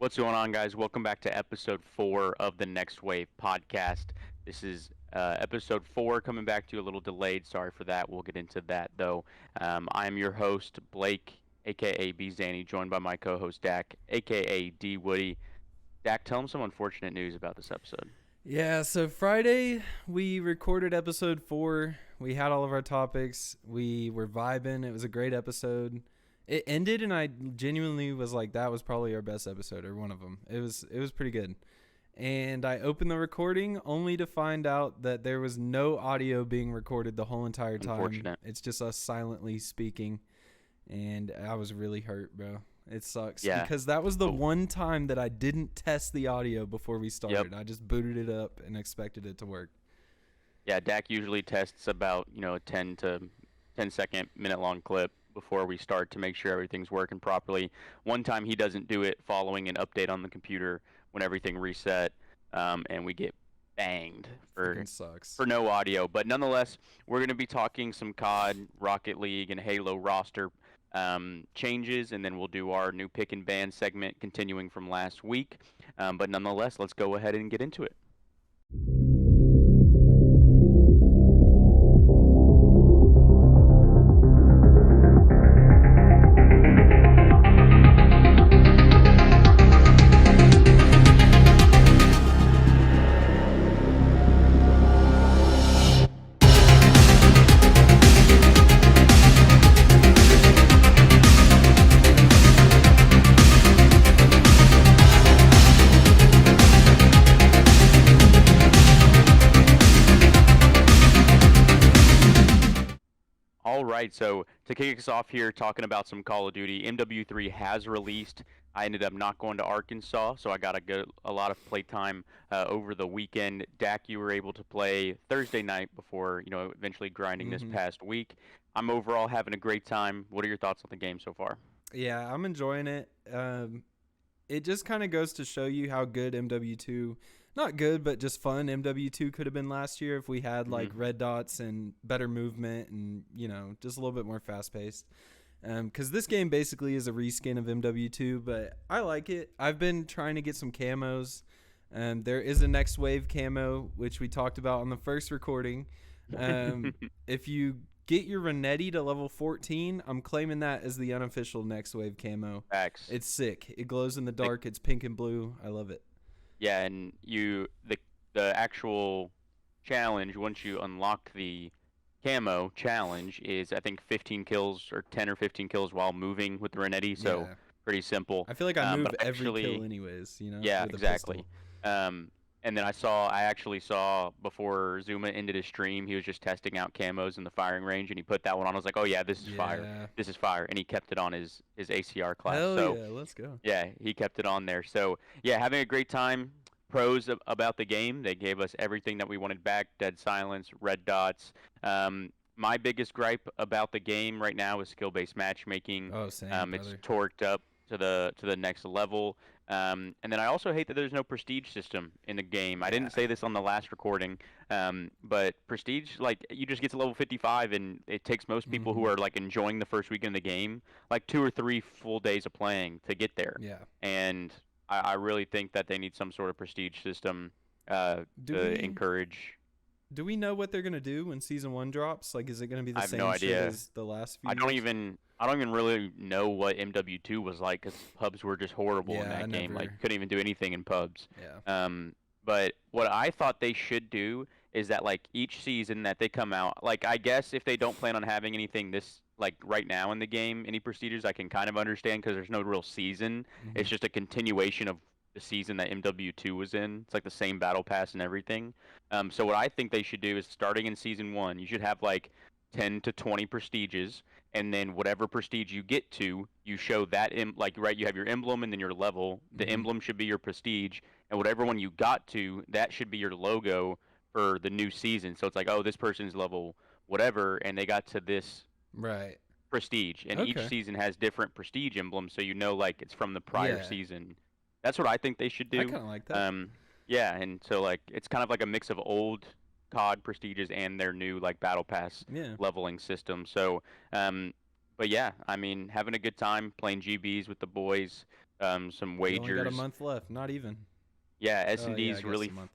What's going on, guys? Welcome back to episode 4 of the Next Wave podcast. This is episode 4 coming back to you a little delayed. Sorry for that. We'll get into that, though. I am your host, Blake, aka B Zanny, joined by my co host, Dak, aka D Woody. Dak, tell him some unfortunate news about this episode. Yeah, so Friday we recorded episode 4. We had all of our topics. We were vibing. It was a great episode. It ended and I genuinely was like that was probably our best episode or one of them. It was pretty good. And I opened the recording only to find out that there was no audio being recorded the whole entire time. Unfortunate. It's just us silently speaking, and I was really hurt, bro. It sucks Yeah. because that was the one time that I didn't test the audio before we started. Yep. I just booted it up and expected it to work. Yeah, Dak usually tests about, a 10 to 10 second, minute long clip before we start to make sure everything's working properly. One time he doesn't do it following an update on the computer when everything reset, and we get banged Freaking sucks. for no audio. But nonetheless, we're going to be talking some COD, Rocket League, and Halo roster changes, and then we'll do our new pick and ban segment continuing from last week. But nonetheless, let's go ahead and get into it. All right, so to kick us off here, talking about some Call of Duty, MW3 has released. I ended up not going to Arkansas, so I got a lot of playtime over the weekend. Dak, you were able to play Thursday night before, eventually grinding this past week. I'm overall having a great time. What are your thoughts on the game so far? Yeah, I'm enjoying it. It just kind of goes to show you how good MW2, not good, but just fun MW2 could have been last year if we had like red dots and better movement and, just a little bit more fast paced. Because this game basically is a reskin of MW2, but I like it. I've been trying to get some camos. There is a Next Wave camo, which we talked about on the first recording. If you get your Renetti to level 14, I'm claiming that as the unofficial Next Wave camo. Facts. It's sick. It glows in the dark. It's pink and blue. I love it. Yeah, and the actual challenge, once you unlock the camo challenge, is I think 15 kills or 10 or 15 kills while moving with the Renetti, so Yeah. pretty simple. I feel like I move but every actually, kill anyways, yeah, with a exactly. pistol. And then I actually saw before Zuma ended his stream, he was just testing out camos in the firing range, and he put that one on. I was like, oh yeah, this is fire, Yeah. this is fire, and he kept it on his ACR class. Hell So yeah, let's go. yeah, he kept it on there. So yeah, having a great time. Pros about the game, they gave us everything that we wanted back: dead silence, red dots. My biggest gripe about the game right now is skill-based matchmaking. Oh, same, It's brother. torqued up to the next level. And then I also hate that there's no prestige system in the game. I didn't say this on the last recording, but prestige, like, you just get to level 55, and it takes most people who are like enjoying the first weekend of the game like 2 or 3 full days of playing to get there. Yeah. And I really think that they need some sort of prestige system Do to encourage. Do we know what they're gonna do when season 1 drops? Like, is it gonna be the I have same no shit idea. as the last few? I don't even really know what MW2 was like, because pubs were just horrible in Yeah, that I game. never- Like, couldn't even do anything in pubs. Yeah. But what I thought they should do is that, like, each season that they come out, like, I guess if they don't plan on having anything this, like, right now in the game, any procedures, I can kind of understand, because there's no real season. It's just a continuation of the season that MW2 was in. It's like the same battle pass and everything. So what I think they should do is, starting in season 1, you should have like 10 to 20 prestiges, and then whatever prestige you get to, you show that like, right, you have your emblem and then your level. The emblem should be your prestige, and whatever one you got to, that should be your logo for the new season. So it's like, oh, this person's level whatever, and they got to this Right. prestige, and each Okay. season has different prestige emblems, so like it's from the prior Yeah. season. That's what I think they should do. I kind of like that. Yeah, and so, like, it's kind of like a mix of old COD prestiges and their new, like, battle pass Yeah. leveling system. So, but yeah, I mean, having a good time playing GBs with the boys. some We only got a wagers. month left. Not even. Yeah, Oh yeah, I S&D's guess really a month.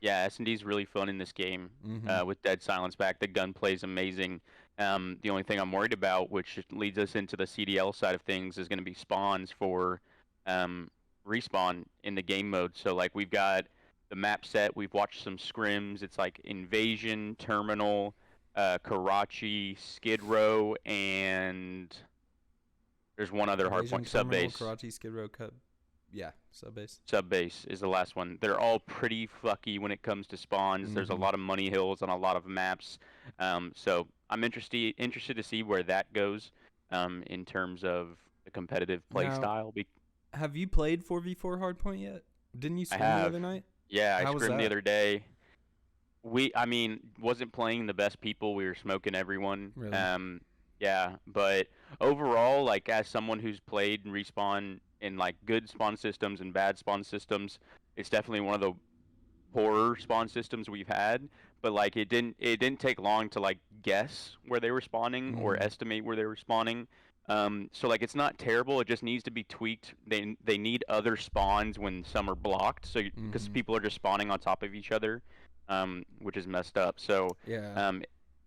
Yeah, S&D's really fun in this game. Mm-hmm. With Dead Silence back, the gunplay is amazing. The only thing I'm worried about, which leads us into the CDL side of things, is going to be spawns for um, respawn in the game mode. So like we've got the map set. We've watched some scrims. It's like Invasion, Terminal, Karachi, Skid Row, and there's one other hard Invasion point, Terminal, Subbase. Karachi, Skid Row, Cup. Yeah, sub base. Subbase is the last one. They're all pretty fucky when it comes to spawns. There's a Mm-hmm. lot of money hills on a lot of maps. So I'm interested to see where that goes in terms of the competitive play Now, style. have you played 4v4 Hardpoint yet? Didn't you I scrim the have, other night? yeah, I How was scrimmed the that? other day. I mean, wasn't playing the best people. We were smoking everyone. Really? Yeah, but overall, like as someone who's played respawn in like good spawn systems and bad spawn systems, it's definitely one of the poorer spawn systems we've had. But like it didn't take long to like guess where they were spawning or Mm-hmm. estimate where they were spawning. So like it's not terrible. It just needs to be tweaked. They need other spawns when some are blocked. So because Mm-hmm. people are just spawning on top of each other, which is messed up. So Yeah. um,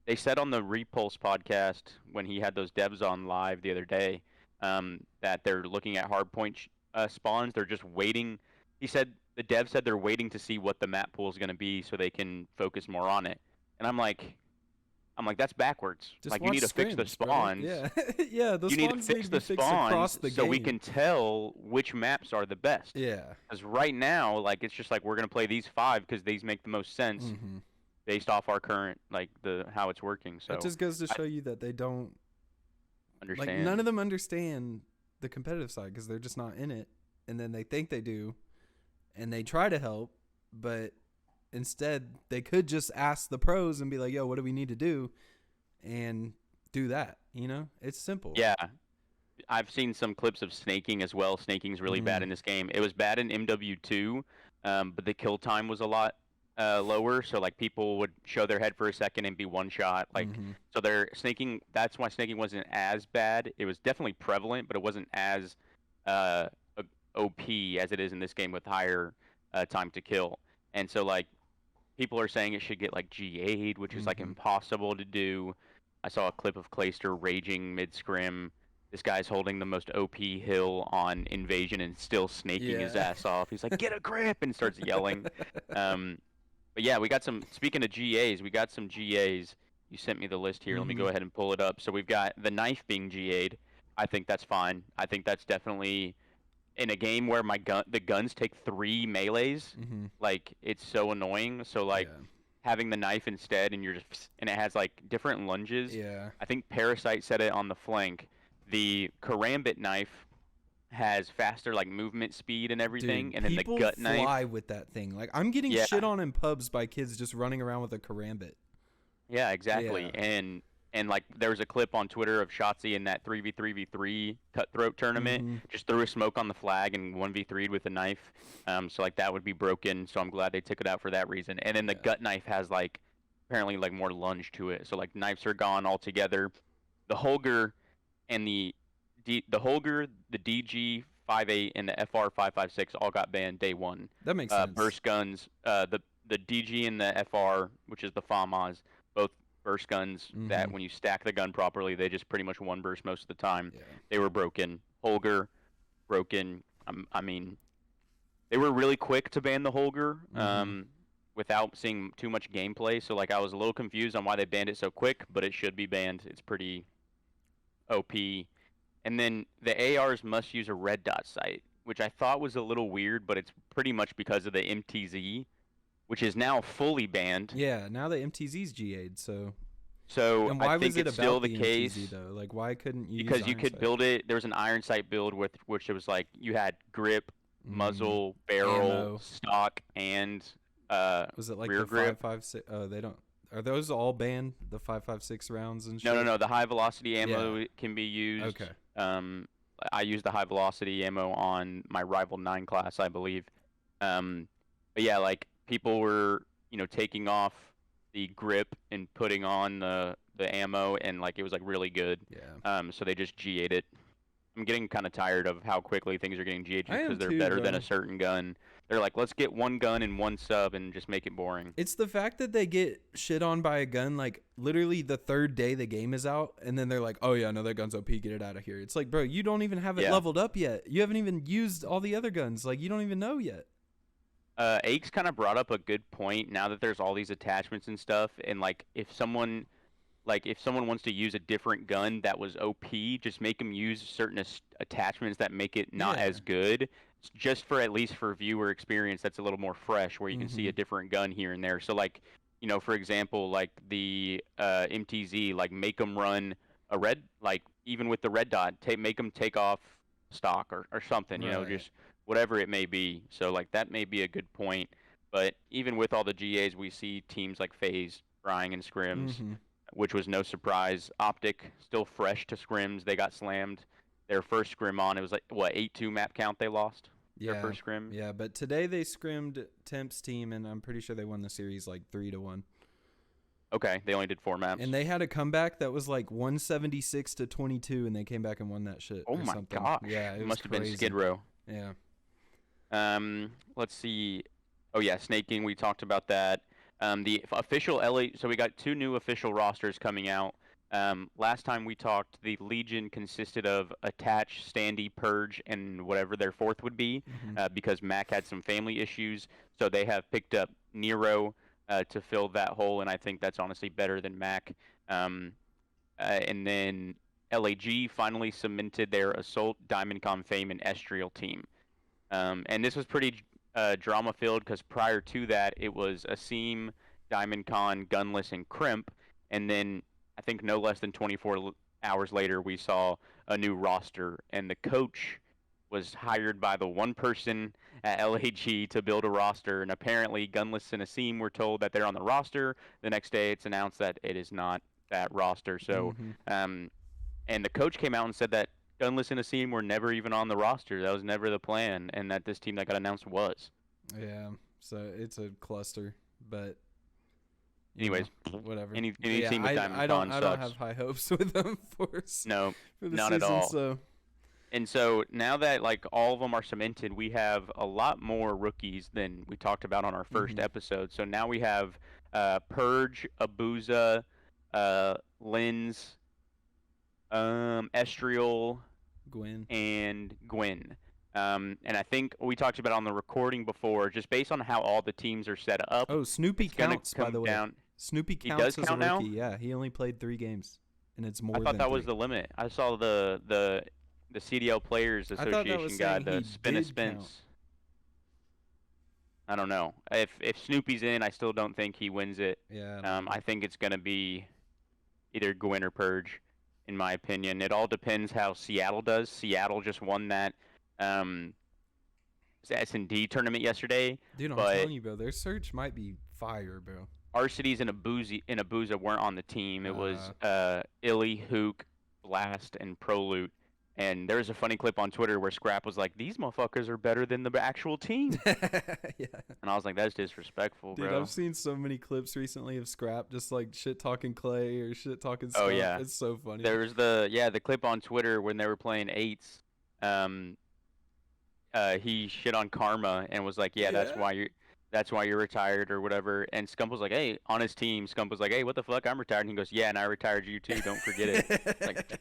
they said on the Repulse podcast when he had those devs on live the other day that they're looking at hardpoint spawns. They're just waiting. He said the dev said they're waiting to see what the map pool is going to be so they can focus more on it. And I'm like that's backwards. Just Like you watch need to fix the scrims, bro. spawns. Yeah. Yeah, the You need to spawns need fix to be the fixed across spawns the so we game. can tell which maps are the best. Yeah. Because right now, like it's just like we're gonna play these five because these make the most sense Mm-hmm. based off our current like the how it's working. That So just goes to I show you that they don't like none understand. of them understand the competitive side because they're just not in it, and then they think they do, and they try to help, but instead they could just ask the pros and be like, "Yo, what do we need to do?" and do that. You know, it's simple. Yeah, I've seen some clips of snaking as well. Snaking's really bad Mm. in this game. It was bad in MW2, but the kill time was a lot lower. So like people would show their head for a second and be one shot. Like Mm-hmm. so, their snaking. That's why snaking wasn't as bad. It was definitely prevalent, but it wasn't as uh, OP as it is in this game with higher time to kill. And so like people are saying it should get like G8, which is like Mm-hmm. impossible to do. I saw a clip of Clayster raging mid scrim. This guy's holding the most OP hill on Invasion and still snaking his Yeah. ass off. He's like, "Get a grip!" and starts yelling. Um, but yeah, we got some. Speaking of GAs, we got some GAs. You sent me the list here. Let me Mm-hmm. go ahead and pull it up. So we've got the knife being GA'd. I think that's fine. I think that's definitely in a game where the guns take 3 melees. Mm-hmm. Like it's so annoying. So like Yeah. having the knife instead, and and it has like different lunges. Yeah. I think Parasite said it on the flank. The Karambit knife has faster like movement speed and everything, Dude, and then the people gut knife. fly with that thing. Like I'm getting Yeah, shit on in pubs by kids just running around with a karambit. yeah, exactly. Yeah. And like there was a clip on Twitter of Shotzi in that 3v3v3 cutthroat tournament, Mm-hmm. just threw a smoke on the flag and 1v3'd with a knife. So like that would be broken. So I'm glad they took it out for that reason. And then the Yeah. gut knife has like apparently like more lunge to it. So like knives are gone altogether. The Holger and the Holger, the DG 58 and the FR 556 all got banned day one. That makes sense. Burst guns, the DG and the FR, which is the FAMAs, both burst guns Mm-hmm. that when you stack the gun properly, they just pretty much one burst most of the time. Yeah. They were broken. Holger, broken. I mean, they were really quick to ban the Holger Mm-hmm. without seeing too much gameplay. So like I was a little confused on why they banned it so quick, but it should be banned. It's pretty OP. And then the ARs must use a red dot sight, which I thought was a little weird, but it's pretty much because of the MTZ, which is now fully banned. Yeah. Now the MTZ's GA'd, so. So And I why think was it it's still about the the case MTZ though? Like, why couldn't you use because you iron could sight? build it. There was an iron sight build with which it was like you had grip, Mm. muzzle, barrel, Ammo. stock, and Was it like rear the grip. 5.56? Oh, they don't. Are those all banned? The 5.56 rounds and shit. No, no, no. The high velocity ammo Yeah. can be used. Okay. Um, I used the high velocity ammo on my Rival 9 class, I believe. But yeah, like people were, taking off the grip and putting on the ammo, and like it was like really good. Yeah. So they just G8'd it. I'm getting kind of tired of how quickly things are getting GH I just am because they're too, better than bro. a certain gun. They're like, let's get one gun and one sub and just make it boring. It's the fact that they get shit on by a gun like literally the third day the game is out, and then they're like, "Oh yeah, no, that gun's OP. Get it out of here." It's like, bro, you don't even have it Yeah. leveled up yet. You haven't even used all the other guns. Like, you don't even know yet. Aches kind of brought up a good point. Now that there's all these attachments and stuff, and if someone wants to use a different gun that was OP, just make them use certain attachments that make it not Yeah. as good. Just for at least for viewer experience, that's a little more fresh, where you can see Mm-hmm. a different gun here and there. So like, for example, like the MTZ, like make them run a red, like even with the red dot, make them take off stock or something. Right. Just whatever it may be. So like that may be a good point. But even with all the GAs, we see teams like FaZe trying in scrims, Mm-hmm. which was no surprise. Optic still fresh to scrims. They got slammed their first scrim on. It was like what 8-2 map count they lost their Yeah. first scrim. Yeah. But today they scrimmed Temp's team, and I'm pretty sure they won the series like 3-1. Okay, they only did 4 maps. And they had a comeback that was like 176-22, and they came back and won that shit Oh or my something. gosh, Yeah, it was must have been crazy. Skid Row. Yeah. Let's see. Oh yeah, snaking. We talked about that. The official LA. So we got 2 new official rosters coming out. Last time we talked, the Legion consisted of Attach, Standy, Purge, and whatever their fourth would be, Mm-hmm. because Mac had some family issues. So they have picked up Nero to fill that hole, and I think that's honestly better than Mac. And then LAG finally cemented their Assault, DiamondCon Fame, and Estriel team. And this was pretty drama filled because prior to that, it was Asim, DiamondCon, Gunless, and Crimp. And then I think no less than 24 hours later, we saw a new roster. And the coach was hired by the one person at LAG to build a roster. And apparently, Gunless and Asim were told that they're on the roster. The next day, it's announced that it is not that roster. So, Mm-hmm. um, and the coach came out and said that Gunless and Asim were never even on the roster. That was never the plan, and that this team that got announced was. Yeah. So it's a cluster, but Anyways, whatever. any Yeah, team with Diamond I Con don't sucks. have high hopes with them No, for the not season. at all. So And so now that like all of them are cemented, we have a lot more rookies than we talked about on our first mm-hmm. episode. So now we have Purge, Abuza, Lens, Estriel, Gwen. and Gwen. And I think we talked about on the recording before, just based on how all the teams are set up, Oh, Snoopy it's gonna counts, by come the way. down. Snoopy He counts does as count a now? rookie. Yeah, he only played 3 games, and it's more I thought than that was 3. the limit. I saw the CDL Players I thought that was Association guy, saying the he Spin of did Spence. count. I don't know. If Snoopy's in, I still don't think he wins it. Yeah. I think it's gonna be either Gwen or Purge, in my opinion. It all depends how Seattle does. Seattle just won that S&D tournament yesterday, Dude, I'm but telling you, bro, their search might be fire, bro. Arcides and Abuza weren't on the team. It was Illy, Hook, Blast, and Prolute. And there was a funny clip on Twitter where Scrap was like, "These motherfuckers are better than the actual team," Yeah. and I was like, "That's disrespectful, Dude, bro." I've seen so many clips recently of Scrap just like shit talking Clay or shit talking Oh stuff. yeah, It's so funny. there was the clip on Twitter when they were playing eights. Um, he shit on Karma and was like, "Yeah, Yeah. that's why you're retired or whatever." And Scump was like, "Hey," on his team, Scump was like, "Hey, what the fuck? I'm retired." And he goes, "Yeah, and I retired you too. Don't forget it." Like,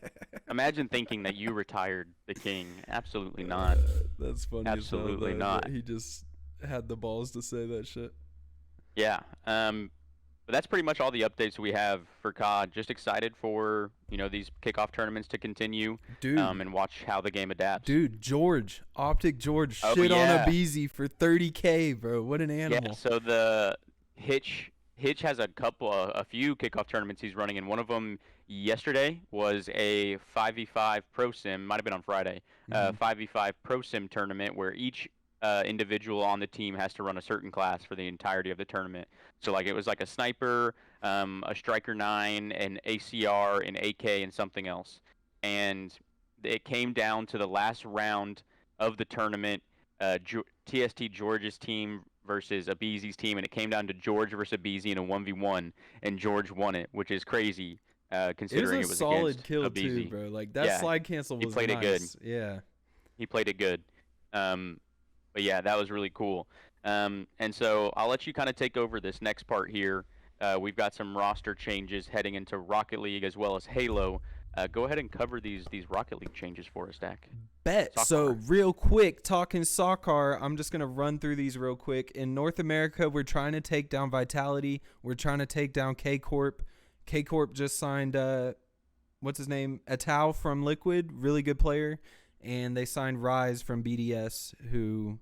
imagine thinking that you retired the king. Absolutely not. That's funny. Absolutely as hell, not. that he just had the balls to say that shit. Yeah. But that's pretty much all the updates we have for COD. Just excited for these kickoff tournaments to continue. Dude. And watch how the game adapts. Dude, Optic George Oh, shit on yeah. a Beezy for 30K, bro. What an animal. Yeah. So the Hitch has a few kickoff tournaments he's running, and one of them yesterday was a 5v5 pro sim. Might have been on Friday. 5v5 pro sim tournament where each individual on the team has to run a certain class for the entirety of the tournament. So like it was like a sniper, a striker 9, an ACR, an AK, and something else. And it came down to the last round of the tournament. TST George's team versus Abeezy's team, and it came down to George versus Abeezy in a 1v1, and George won it, which is crazy. It was considering a it was solid against kill too, Abizi. bro. Like that Yeah, slide cancel he was played it good. nice. Yeah. He played it good. Um, but yeah, that was really cool. And so I'll let you kind of take over this next part here. We've got some roster changes heading into Rocket League as well as Halo. Go ahead and cover these Rocket League changes for us, Dak. Bet. So Soccer. real quick, talking soccer, I'm just gonna run through these real quick. In North America, we're trying to take down Vitality. We're trying to take down K Corp. K Corp just signed what's his name? Atau from Liquid, really good player. And they signed Rise from BDS, who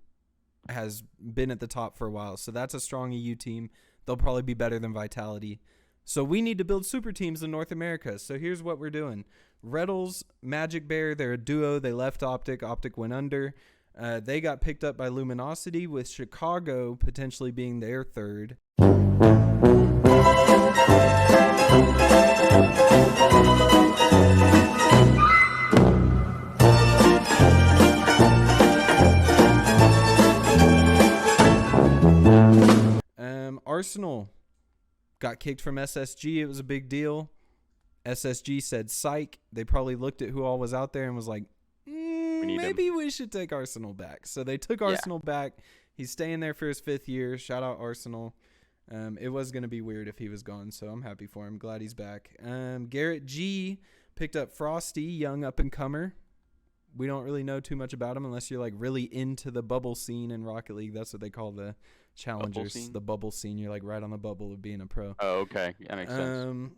has been at the top for a while. So that's a strong EU team. They'll probably be better than Vitality. So we need to build super teams in North America. So here's what we're doing. Reddles, Magic Bear, they're a duo. They left Optic. Optic went under. They got picked up by Luminosity, with Chicago potentially being their third. Arsenal got kicked from SSG. It was a big deal. SSG said psych. They probably looked at who all was out there and was like, maybe we should take Arsenal back. So they took Arsenal back. He's staying there for his 5th year. Shout out Arsenal. It was going to be weird if he was gone, so I'm happy for him. Glad he's back. Garrett G picked up Frosty, young up-and-comer. We don't really know too much about him unless you're like really into the bubble scene in Rocket League. That's what they call the challengers, the bubble scene. You're like right on the bubble of being a pro. Oh, okay. That makes sense.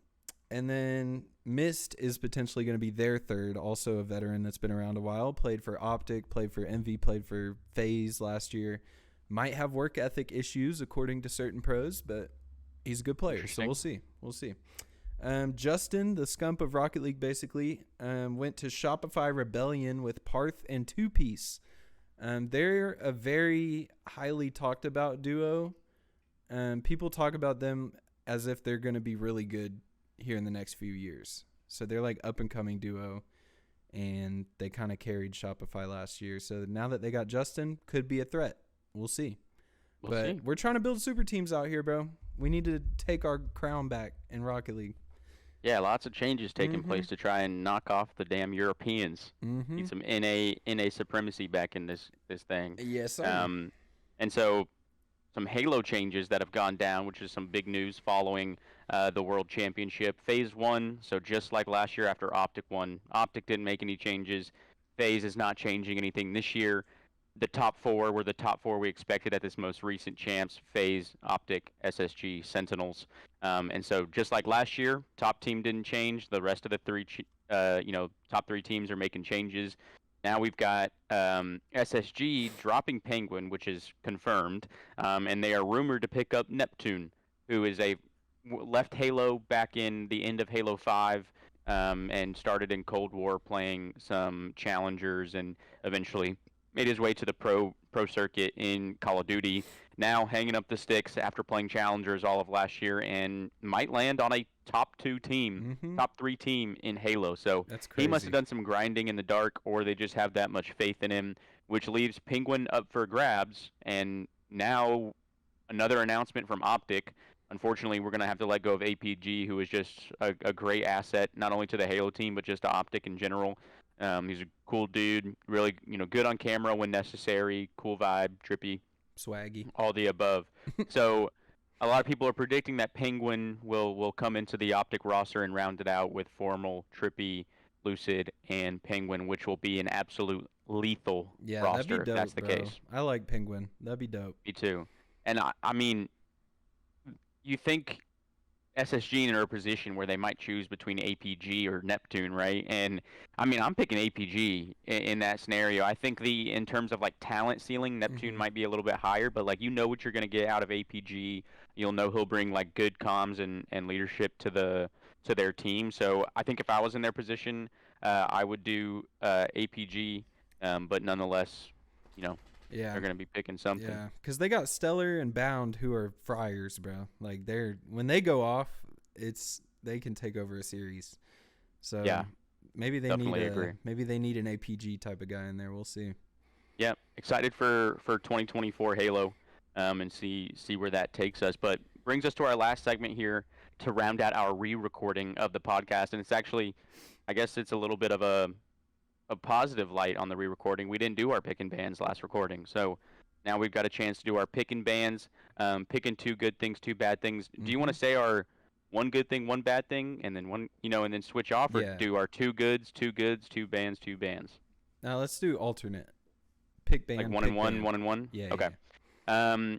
And then Mist is potentially going to be their third, also a veteran that's been around a while. Played for Optic, played for Envy, played for FaZe last year. Might have work ethic issues according to certain pros, but he's a good player, so we'll see. We'll see. Justin, the scump of Rocket League, basically went to Shopify Rebellion with Parth and Two Piece. They're a very highly talked about duo. People talk about them as if they're going to be really good here in the next few years. So they're like up and coming duo, and they kind of carried Shopify last year. So now that they got Justin, could be a threat. We'll see. We're trying to build super teams out here, bro. We need to take our crown back in Rocket League. Yeah, lots of changes taking place to try and knock off the damn Europeans. Need some NA supremacy back in this thing. Yes, sir. And so some Halo changes that have gone down, which is some big news following the World Championship. FaZe won, so just like last year after Optic won, Optic didn't make any changes. FaZe is not changing anything this year. The top 4 were the top 4 we expected at this most recent champs: FaZe, Optic, SSG, Sentinels. And so just like last year, top team didn't change. The rest of the top 3 teams are making changes. Now we've got SSG dropping Penguin, which is confirmed, and they are rumored to pick up Neptune, who is left Halo back in the end of Halo 5 and started in Cold War playing some challengers and eventually made his way to the pro circuit in Call of Duty. Now hanging up the sticks after playing challengers all of last year, and might land on a top 3 team in Halo. So that's crazy. He must have done some grinding in the dark, or they just have that much faith in him, which leaves Penguin up for grabs. And now another announcement from Optic. Unfortunately, we're going to have to let go of APG, who is just a great asset, not only to the Halo team, but just to Optic in general. He's a cool dude, really, good on camera when necessary, cool vibe, trippy, swaggy, all the above. So a lot of people are predicting that Penguin will come into the Optic roster and round it out with Formal, Trippy, Lucid, and Penguin, which will be an absolute lethal roster that'd be dope, if that's the case. I like Penguin. That'd be dope. Me too. And I mean, you think SSG in a position where they might choose between APG or Neptune, right? And I mean, I'm picking APG in that scenario. I think in terms of like talent ceiling, Neptune might be a little bit higher, but like what you're gonna get out of APG. You'll know he'll bring like good comms and leadership to their team. So I think if I was in their position, I would do APG, but nonetheless, they're gonna be picking something. Yeah, because they got Stellar and Bound, who are friars, bro. Like when they go off, they can take over a series. So yeah, maybe they need an APG type of guy in there. We'll see. Yeah, excited for 2024 Halo, and see where that takes us. But brings us to our last segment here. to round out our re-recording of the podcast, and it's actually, I guess it's a little bit of a positive light on the re-recording. We didn't do our pick and bands last recording, so now we've got a chance to do our pick and bands, picking 2 good things, 2 bad things. Do you want to say our 1 good thing, 1 bad thing, and then and then switch off, or Yeah. do our 2 goods, 2 goods, 2 bands, 2 bands? Now let's do alternate. Pick band. Like 1 pick and 1, band. 1 and 1. Yeah. Okay. Yeah.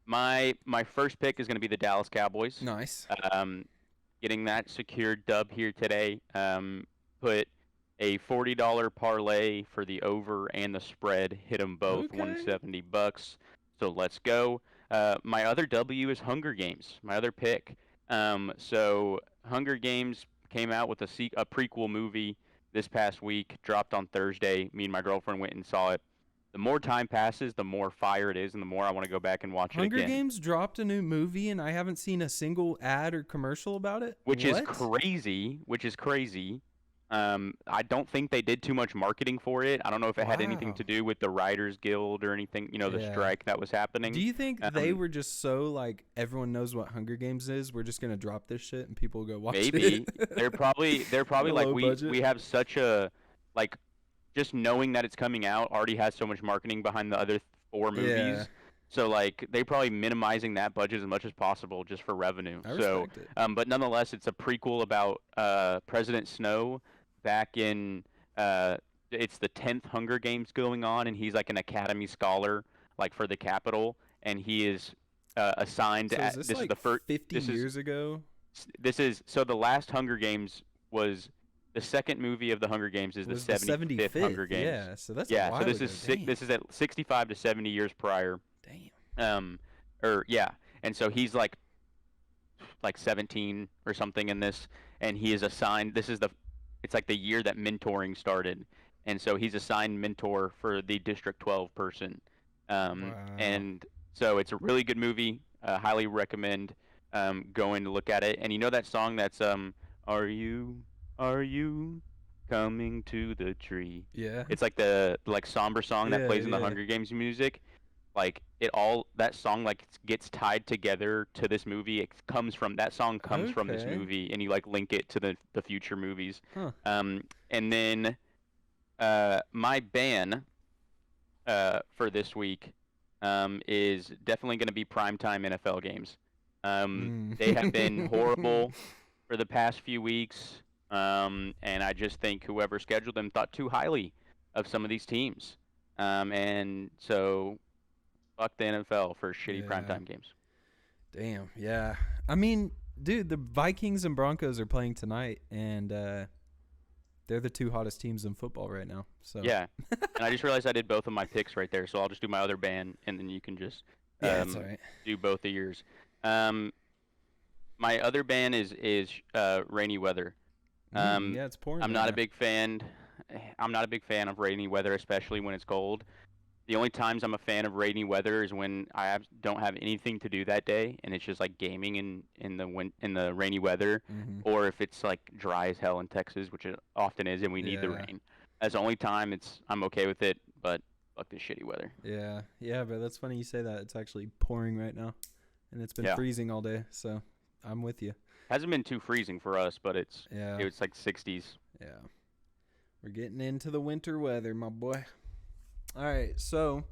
My first pick is going to be the Dallas Cowboys. Nice. Getting that secured dub here today. Put a $40 parlay for the over and the spread. Hit them both, Okay. $170. So let's go. My other W is Hunger Games. My other pick. So Hunger Games came out with a prequel movie this past week. Dropped on Thursday. Me and my girlfriend went and saw it. The more time passes, the more fire it is, and the more I want to go back and watch it again. Hunger Games dropped a new movie, and I haven't seen a single ad or commercial about it. Which is crazy. I don't think they did too much marketing for it. I don't know if it had anything to do with the Writers Guild or anything, the strike that was happening. Do you think they were just so, like, everyone knows what Hunger Games is, we're just going to drop this shit and people will go watch it? Maybe. They're probably like, budget. we have such a, like, just knowing that it's coming out already has so much marketing behind the other 4 movies. Yeah. So, like, they probably minimizing that budget as much as possible just for revenue. I respect it. But nonetheless, it's a prequel about President Snow back in it's the 10th Hunger Games going on, and he's like an Academy Scholar, like, for the Capitol, and he is assigned So at is this like is the first 50 years ago? So the last Hunger Games was the second movie of the Hunger Games is the 75th Hunger Games. Yeah, so that's a while so this ago. is this is at 65 to 70 years prior. Damn. And so he's like 17 or something in this, and he is assigned. It's like the year that mentoring started, and so he's assigned mentor for the District 12 person. Wow. And so it's a really good movie. Highly recommend going to look at it. And you know that song that's Are you coming to the tree? Yeah. It's like the somber song that plays in the Hunger Games music. Like that song like gets tied together to this movie. That song comes from this movie, and you like link it to the future movies. Huh. And then my ban for this week is definitely going to be primetime NFL games. They have been horrible for the past few weeks. And I just think whoever scheduled them thought too highly of some of these teams. And so fuck the NFL for shitty primetime games. Damn, yeah. I mean, dude, the Vikings and Broncos are playing tonight, and they're the 2 hottest teams in football right now. So yeah, and I just realized I did both of my picks right there, so I'll just do my other ban, and then you can just that's all right. do both of yours. My other ban is rainy weather. Yeah, it's pouring. I'm not a big fan of rainy weather, especially when it's cold. The only times I'm a fan of rainy weather is when I don't have anything to do that day, and it's just like gaming in the rainy weather, or if it's like dry as hell in Texas, which it often is, and we need the rain. That's the only time I'm okay with it. But fuck this shitty weather. Yeah, but that's funny you say that. It's actually pouring right now, and it's been freezing all day. So I'm with you. Hasn't been too freezing for us, but it's like 60s. Yeah, we're getting into the winter weather, my boy. All right, so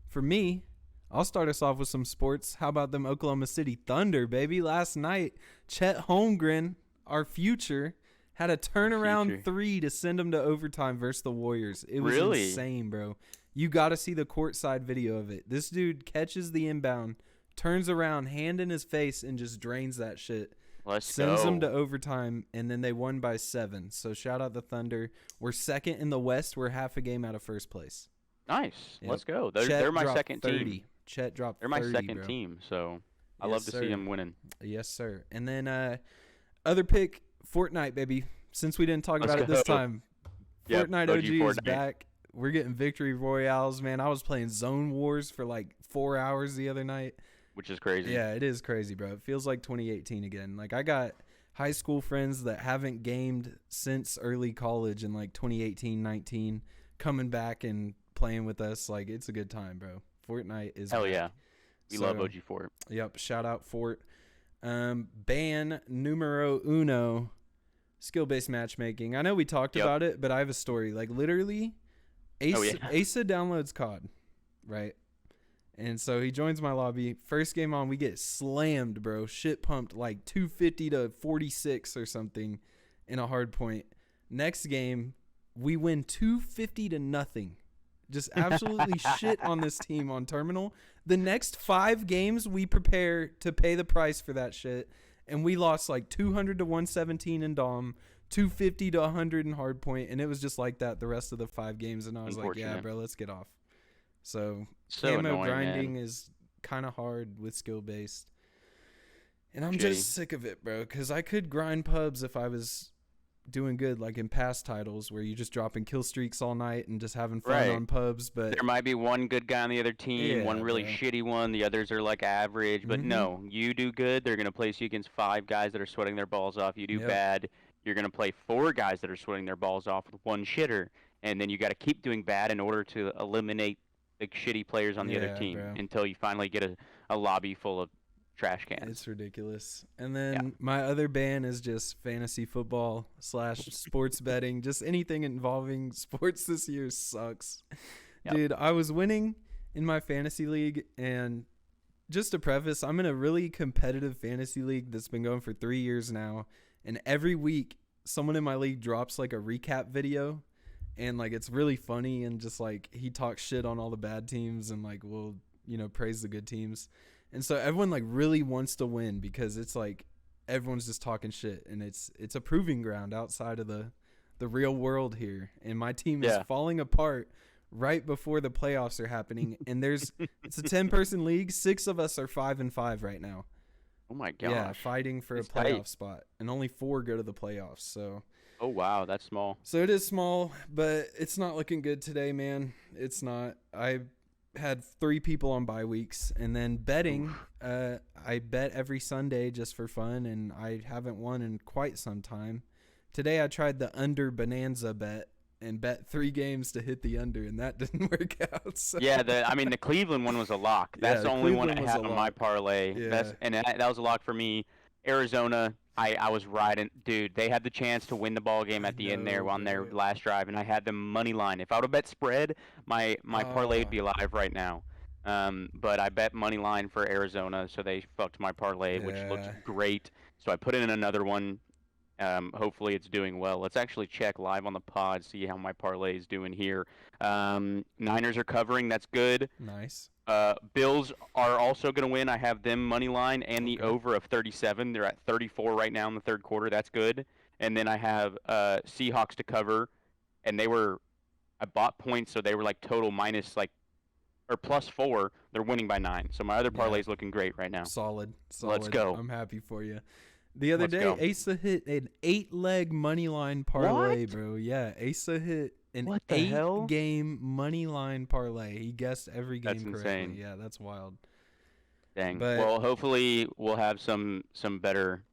for me, I'll start us off with some sports. How about them Oklahoma City Thunder, baby? Last night, Chet Holmgren, our future, had a turnaround 3 to send them to overtime versus the Warriors. It was insane, bro. You got to see the courtside video of it. This dude catches the inbound, turns around, hand in his face, and just drains that shit. Sends them to overtime, and then they won by 7. So shout out the Thunder. We're second in the West. We're half a game out of first place. Nice. Yep. Let's go. They're my second 30. team. Chet dropped 30, They're my second bro. team, so I love to see them winning. Yes, sir. And then other pick, Fortnite, baby. Since we didn't talk about it this time, Fortnite OG is back. We're getting victory royales, man. I was playing Zone Wars for like 4 hours the other night. Which is crazy. Yeah, it is crazy, bro. It feels like 2018 again. Like, I got high school friends that haven't gamed since early college in like 2018, 19, coming back and playing with us. Like, it's a good time, bro. Fortnite is hell back. yeah. We love OG Fort. Yep. Shout out Fort. Ban numero uno, skill-based matchmaking. I know we talked about it, but I have a story. Like, literally, Asa downloads COD, right? And so he joins my lobby. First game on, we get slammed, bro. Shit pumped like 250 to 46 or something in a hard point. Next game, we win 250 to nothing. Just absolutely shit on this team on Terminal. The next 5 games, we prepare to pay the price for that shit. And we lost like 200 to 117 in Dom, 250 to 100 in Hardpoint. And it was just like that the rest of the 5 games. And I was like, yeah, bro, let's get off. So camo annoying, grinding man. is kind of hard with skill-based. And I'm just sick of it, bro, because I could grind pubs if I was doing good, like in past titles where you're just dropping kill streaks all night and just having fun on pubs. But there might be one good guy on the other team, one really shitty one, the others are like average. But no, you do good, they're going to place you against 5 guys that are sweating their balls off. You do bad, you're going to play 4 guys that are sweating their balls off with 1 shitter. And then you got to keep doing bad in order to eliminate the shitty players on the other team until you finally get a lobby full of trash cans. It's ridiculous. And then my other ban is just fantasy football / sports betting. Just anything involving sports this year sucks. Dude, I was winning in my fantasy league, and just to preface, I'm in a really competitive fantasy league that's been going for 3 years now, and every week someone in my league drops like a recap video, and like it's really funny, and just like he talks shit on all the bad teams and like will, you know, praise the good teams. And so everyone like really wants to win because it's like everyone's just talking shit, and it's a proving ground outside of the real world here. And my team is falling apart right before the playoffs are happening, and it's a 10-person league. 6 of us are 5-5 right now. Oh my gosh. Yeah, fighting for a playoff spot, and only 4 go to the playoffs. So oh wow, that's small. So it is small, but it's not looking good today, man. It's not. I had 3 people on bye weeks, and then betting. I bet every Sunday just for fun, and I haven't won in quite some time. Today I tried the under bonanza bet and bet 3 games to hit the under, and that didn't work out. So. Yeah, the Cleveland one was a lock. That's the only one I had on my parlay. Yeah. That was a lock for me. Arizona, I was riding. Dude, they had the chance to win the ball game at the end there on their last drive, and I had them money line. If I would have bet spread, my parlay would be alive right now. But I bet money line for Arizona, so they fucked my parlay, which looked great. So I put in another one. Hopefully it's doing well. Let's actually check live on the pod, see how my parlay is doing here. Niners are covering. That's good. Nice. Bills are also going to win. I have them money line and the over of 37. They're at 34 right now in the third quarter. That's good. And then I have Seahawks to cover, and I bought points, so they were like total minus like or +4. They're winning by 9. So my other parlay is looking great right now. Solid. Let's go. I'm happy for you. The other day, Asa hit an 8-leg money line parlay, bro. Yeah, Asa hit an 8-game money line parlay. He guessed every game correctly. Insane. Yeah, that's wild. Dang. Well, hopefully we'll have some better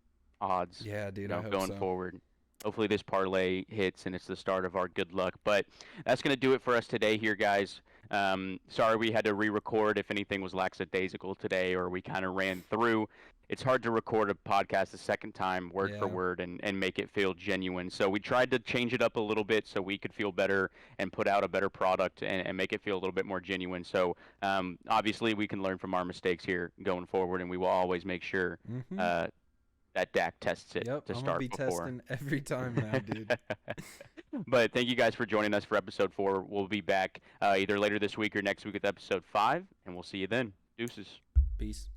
odds. Yeah, dude, I hope going forward. Hopefully this parlay hits and it's the start of our good luck. But that's going to do it for us today here, guys. Sorry we had to re-record if anything was lackadaisical today or we kind of ran through. It's hard to record a podcast a second time, word for word, and make it feel genuine. So we tried to change it up a little bit so we could feel better and put out a better product and make it feel a little bit more genuine. So obviously we can learn from our mistakes here going forward, and we will always make sure that Dak tests it to start before. I'm going to be testing every time now, dude. But thank you guys for joining us for episode 4. We'll be back either later this week or next week with episode 5, and we'll see you then. Deuces. Peace.